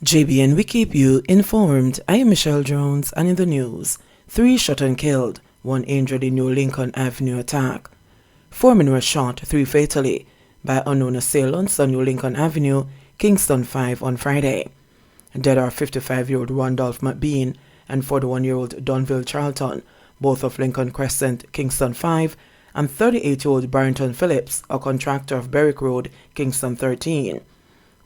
JBN, we keep you informed. I am Michelle Jones, and in the news, 3 shot and killed, 1 injured in New Lincoln Avenue attack. 4 men were shot, 3 fatally, by unknown assailants on New Lincoln Avenue, Kingston 5 on Friday. Dead are 55-year-old Randolph McBean and 41-year-old Donville Charlton, both of Lincoln Crescent, Kingston 5, and 38-year-old Barrington Phillips, a contractor of Berwick Road, Kingston 13.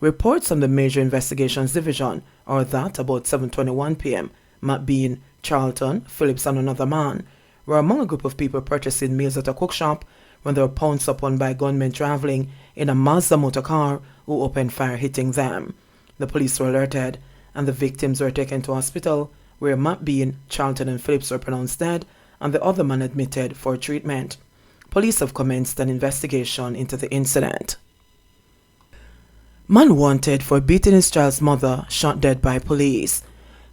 Reports from the Major Investigations Division are that about 7:21 p.m., McBean, Charlton, Phillips and another man were among a group of people purchasing meals at a cook shop when they were pounced upon by gunmen traveling in a Mazda motor car who opened fire, hitting them. The police were alerted and the victims were taken to hospital where McBean, Charlton and Phillips were pronounced dead and the other man admitted for treatment. Police have commenced an investigation into the incident. Man wanted for beating his child's mother shot dead by police.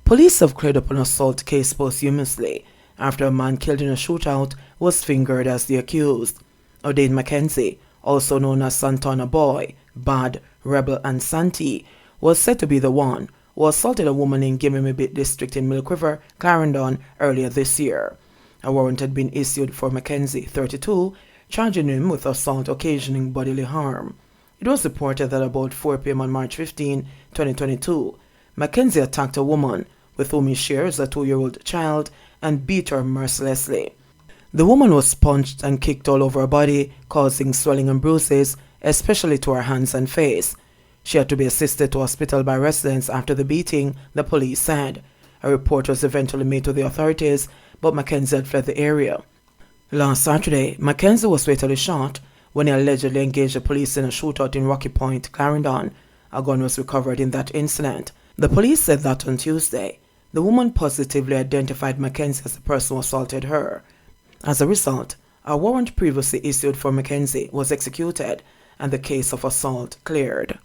Police have cleared up an assault case posthumously after a man killed in a shootout was fingered as the accused. O'Dane Mackenzie, also known as Santana Boy, Bad, Rebel and Santee, was said to be the one who assaulted a woman in Gimimibit district in Milk River, Clarendon, earlier this year. A warrant had been issued for Mackenzie, 32, charging him with assault occasioning bodily harm. It was reported that about 4 p.m. on March 15, 2022, Mackenzie attacked a woman with whom he shares a 2-year-old child and beat her mercilessly. The woman was punched and kicked all over her body, causing swelling and bruises, especially to her hands and face. She had to be assisted to hospital by residents after the beating, the police said. A report was eventually made to the authorities, but Mackenzie had fled the area. Last Saturday, Mackenzie was fatally shot when he allegedly engaged the police in a shootout in Rocky Point, Clarendon. A gun was recovered in that incident. The police said that on Tuesday, the woman positively identified Mackenzie as the person who assaulted her. As a result, a warrant previously issued for Mackenzie was executed and the case of assault cleared.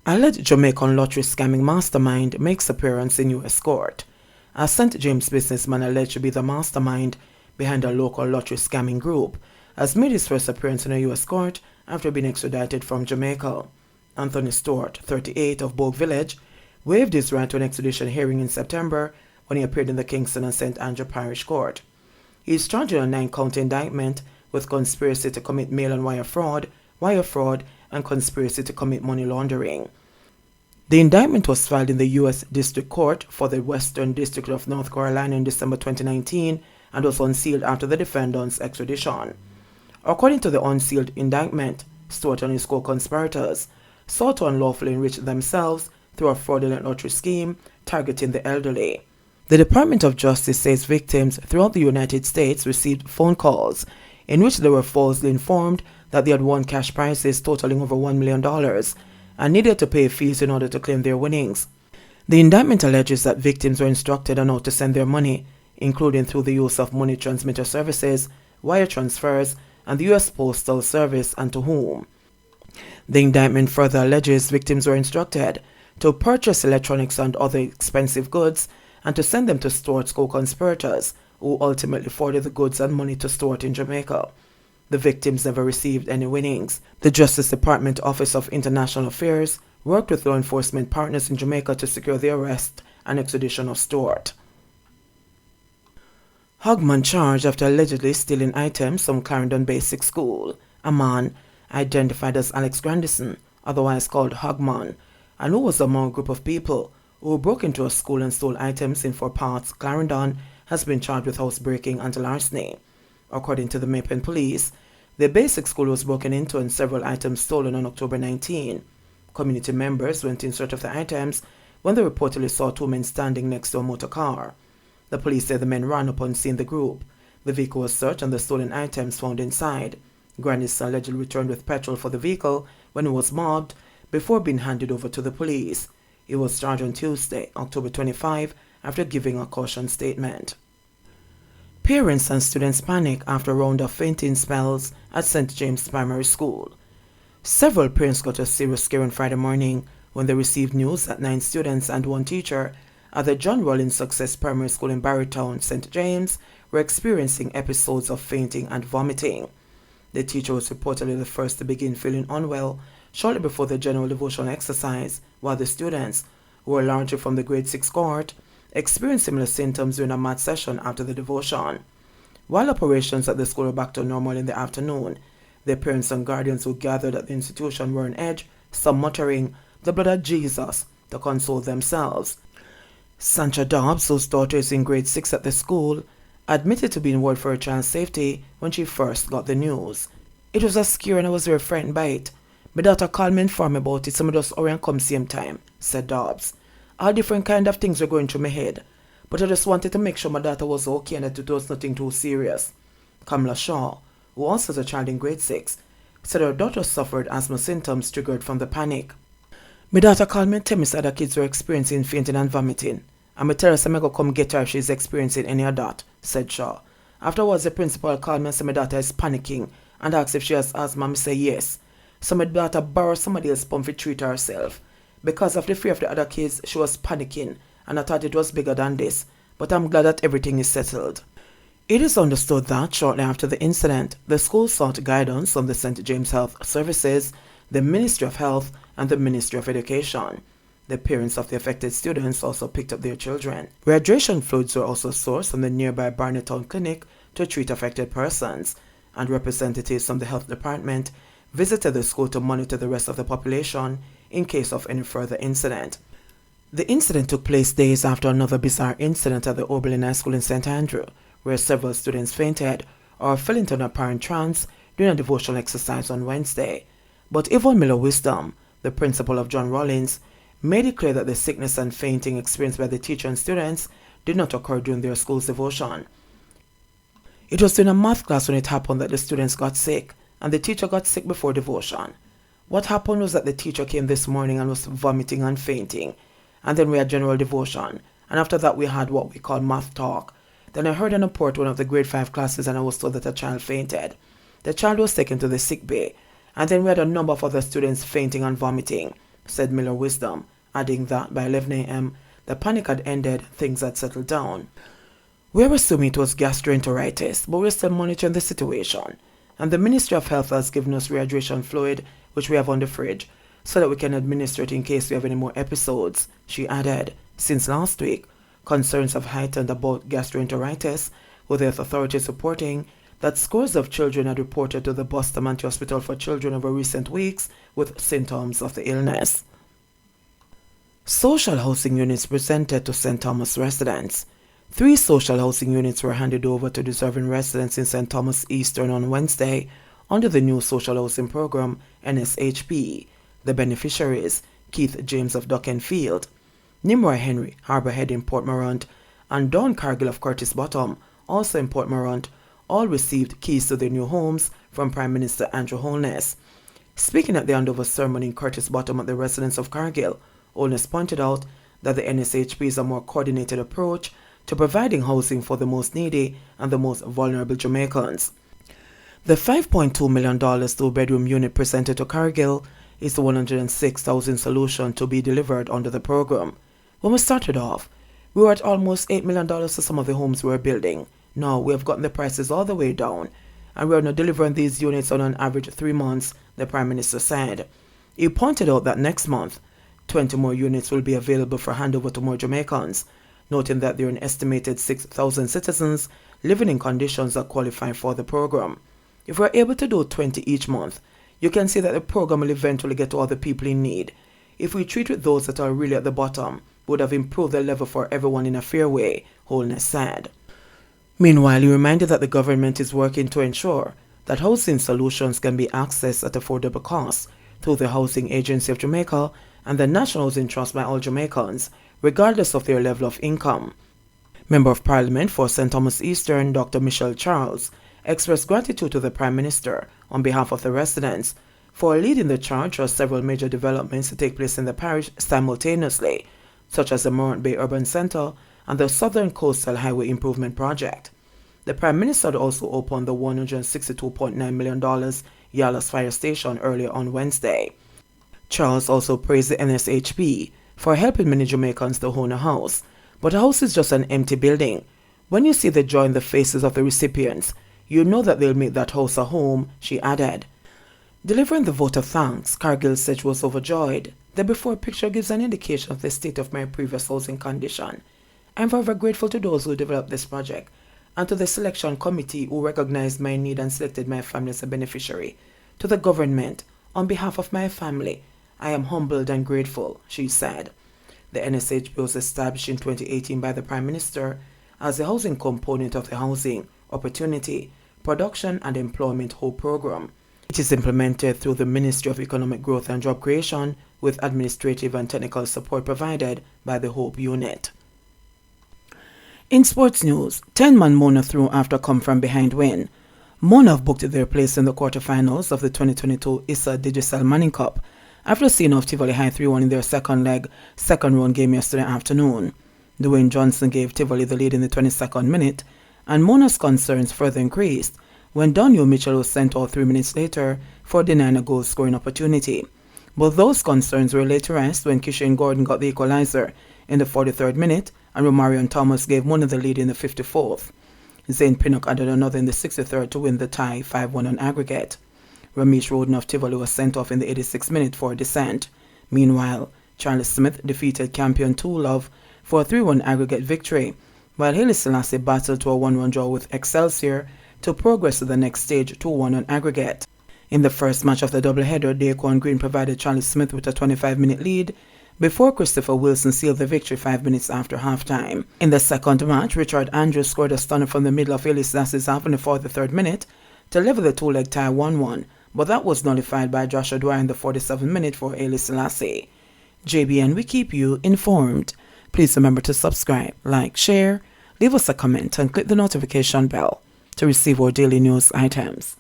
Alleged Jamaican lottery scamming mastermind makes appearance in U.S. court. A St. James businessman alleged to be the mastermind behind a local lottery scamming group has made his first appearance in a U.S. court after being extradited from Jamaica. Anthony Stewart, 38, of Bogue Village, waived his right to an extradition hearing in September when he appeared in the Kingston and St. Andrew Parish Court. He is charged in a 9-count indictment with conspiracy to commit mail and wire fraud, and conspiracy to commit money laundering. The indictment was filed in the U.S. District Court for the Western District of North Carolina in December 2019 and was unsealed after the defendant's extradition. According to the unsealed indictment, Stewart and his co-conspirators sought to unlawfully enrich themselves through a fraudulent lottery scheme targeting the elderly. The Department of Justice says victims throughout the United States received phone calls in which they were falsely informed that they had won cash prizes totaling over $1 million and needed to pay fees in order to claim their winnings. The indictment alleges that victims were instructed on how to send their money, including through the use of money transmitter services, wire transfers, and the U.S. Postal Service, and to whom. The indictment further alleges victims were instructed to purchase electronics and other expensive goods and to send them to Stewart's co-conspirators, who ultimately forwarded the goods and money to Stewart in Jamaica. The victims never received any winnings. The Justice Department Office of International Affairs worked with law enforcement partners in Jamaica to secure the arrest and extradition of Stewart. Hogman charged after allegedly stealing items from Clarendon Basic School. A man, identified as Alex Grandison, otherwise called Hogman, and who was among a group of people who broke into a school and stole items in Fort Parts, Clarendon, has been charged with housebreaking and larceny. According to the Mapen police, the basic school was broken into and several items stolen on October 19. Community members went in search of the items when they reportedly saw 2 men standing next to a motor car. The police said the men ran upon seeing the group. The vehicle was searched and the stolen items found inside. Grandison allegedly returned with petrol for the vehicle when it was mobbed before being handed over to the police. He was charged on Tuesday, October 25, after giving a caution statement. Parents and students panic after a round of fainting spells at St. James Primary School. Several parents got a serious scare on Friday morning when they received news that 9 students and 1 teacher at the John Rollins Success Primary School in Barrytown, St. James, were experiencing episodes of fainting and vomiting. The teacher was reportedly the first to begin feeling unwell shortly before the general devotional exercise, while the students, who were largely from the grade 6 cohort, experienced similar symptoms during a math session after the devotion. While operations at the school were back to normal in the afternoon, their parents and guardians who gathered at the institution were on edge, some muttering, "The blood of Jesus," to console themselves. Sancha Dobbs, whose daughter is in grade 6 at the school, admitted to being worried for her child's safety when she first got the news. "It was a scare and I was very frightened by it. My daughter called me and informed me about it, so I just hurry and come same time," said Dobbs. "All different kind of things were going through my head, but I just wanted to make sure my daughter was okay and that it was nothing too serious." Kamala Shaw, who also has a child in grade 6, said her daughter suffered asthma symptoms triggered from the panic. "My daughter called me and told me that other kids were experiencing fainting and vomiting. And I tell her I'm going to come get her if she's experiencing any of that," said Shaw. "Afterwards, the principal called me and said my daughter is panicking and asked if she has asthma. I say yes. So my daughter borrowed somebody else's pump to treat herself. Because of the fear of the other kids, she was panicking and I thought it was bigger than this. But I'm glad that everything is settled." It is understood that shortly after the incident, the school sought guidance from the St. James Health Services, the Ministry of Health, and the Ministry of Education. The parents of the affected students also picked up their children. Rehydration fluids were also sourced from the nearby Barnetown Clinic to treat affected persons, and representatives from the health department visited the school to monitor the rest of the population in case of any further incident. The incident took place days after another bizarre incident at the Oberlin High School in St. Andrew, where several students fainted or fell into an apparent trance during a devotional exercise on Wednesday. But Yvonne Miller Wisdom, the principal of John Rollins, made it clear that the sickness and fainting experienced by the teacher and students did not occur during their school's devotion. It was during a math class when it happened that the students got sick, and the teacher got sick before devotion. What happened was that the teacher came this morning and was vomiting and fainting, and then we had general devotion, and after that we had what we call math talk. Then I heard an report one of the grade 5 classes and I was told that a child fainted. The child was taken to the sick bay, and then we had a number of other students fainting and vomiting, said Miller Wisdom, adding that by 11 a.m. the panic had ended, things had settled down. "We are assuming it was gastroenteritis, but we're still monitoring the situation. And the Ministry of Health has given us rehydration fluid, which we have on the fridge, so that we can administer it in case we have any more episodes," she added. Since last week, concerns have heightened about gastroenteritis, with health authorities reporting that scores of children had reported to the Bustamante Hospital for Children over recent weeks with symptoms of the illness. Social housing units presented to St. Thomas residents. 3 social housing units were handed over to deserving residents in St. Thomas Eastern on Wednesday under the new social housing program, NSHP. The beneficiaries, Keith James of Duckenfield, Nimrod Henry, Harbour Head in Port Morant, and Dawn Cargill of Curtis Bottom, also in Port Morant, all received keys to their new homes from Prime Minister Andrew Holness. Speaking at the handover ceremony in Curtis Bottom at the residence of Cargill, Holness pointed out that the NSHP is a more coordinated approach to providing housing for the most needy and the most vulnerable Jamaicans. The $5.2 million 2-bedroom unit presented to Cargill is the $106,000 solution to be delivered under the program. When we started off, we were at almost $8 million for some of the homes we were building. Now we have gotten the prices all the way down, and we are now delivering these units on an average 3 months, the Prime Minister said. He pointed out that next month, 20 more units will be available for handover to more Jamaicans, noting that there are an estimated 6,000 citizens living in conditions that qualify for the program. If we are able to do 20 each month, you can see that the program will eventually get to all the people in need. If we treat with those that are really at the bottom, we would have improved the level for everyone in a fair way, Holness said. Meanwhile, he reminded that the government is working to ensure that housing solutions can be accessed at affordable costs through the Housing Agency of Jamaica and the National Housing Trust by all Jamaicans, regardless of their level of income. Member of Parliament for St. Thomas Eastern, Dr. Michelle Charles, expressed gratitude to the Prime Minister on behalf of the residents for leading the charge for several major developments to take place in the parish simultaneously, such as the Morant Bay Urban Centre and the Southern Coastal Highway Improvement Project. The Prime Minister had also opened the $162.9 million Yalas Fire Station earlier on Wednesday. Charles also praised the NSHP for helping many Jamaicans to own a house, but a house is just an empty building. When you see the joy in the faces of the recipients, you know that they'll make that house a home, she added. Delivering the vote of thanks, Cargill said she was overjoyed. The before picture gives an indication of the state of my previous housing condition. I am forever grateful to those who developed this project and to the selection committee who recognized my need and selected my family as a beneficiary. To the government, on behalf of my family, I am humbled and grateful, she said. The NSHP was established in 2018 by the Prime Minister as a housing component of the Housing, Opportunity, Production and Employment Hope Program. It is implemented through the Ministry of Economic Growth and Job Creation with administrative and technical support provided by the Hope Unit. In sports news, 10-man Mona through after come from behind win. Mona have booked their place in the quarterfinals of the 2022 ISA Digicel Manning Cup after seeing off Tivoli High 3-1 in their second round game yesterday afternoon. Dwayne Johnson gave Tivoli the lead in the 22nd minute, and Mona's concerns further increased when Daniel Mitchell was sent out 3 minutes later for denying a goal-scoring opportunity. But those concerns were laid to rest when Kishane Gordon got the equalizer in the 43rd minute and Romarion Thomas gave Mona the lead in the 54th. Zane Pinnock added another in the 63rd to win the tie 5-1 on aggregate. Ramesh Roden of Tivoli was sent off in the 86th minute for a dissent. Meanwhile, Charles Smith defeated champion Two Love for a 3-1 aggregate victory, while Haile Selassie battled to a 1-1 draw with Excelsior to progress to the next stage 2-1 on aggregate. In the first match of the doubleheader, Daquan Green provided Charles Smith with a 25-minute lead before Christopher Wilson sealed the victory 5 minutes after halftime. In the second match, Richard Andrews scored a stunner from the middle of Haile Selassie's half in the 43rd minute to level the two-leg tie 1-1, but that was nullified by Joshua Dwyer in the 47th minute for Haile Selassie. JBN, we keep you informed. Please remember to subscribe, like, share, leave us a comment and click the notification bell to receive our daily news items.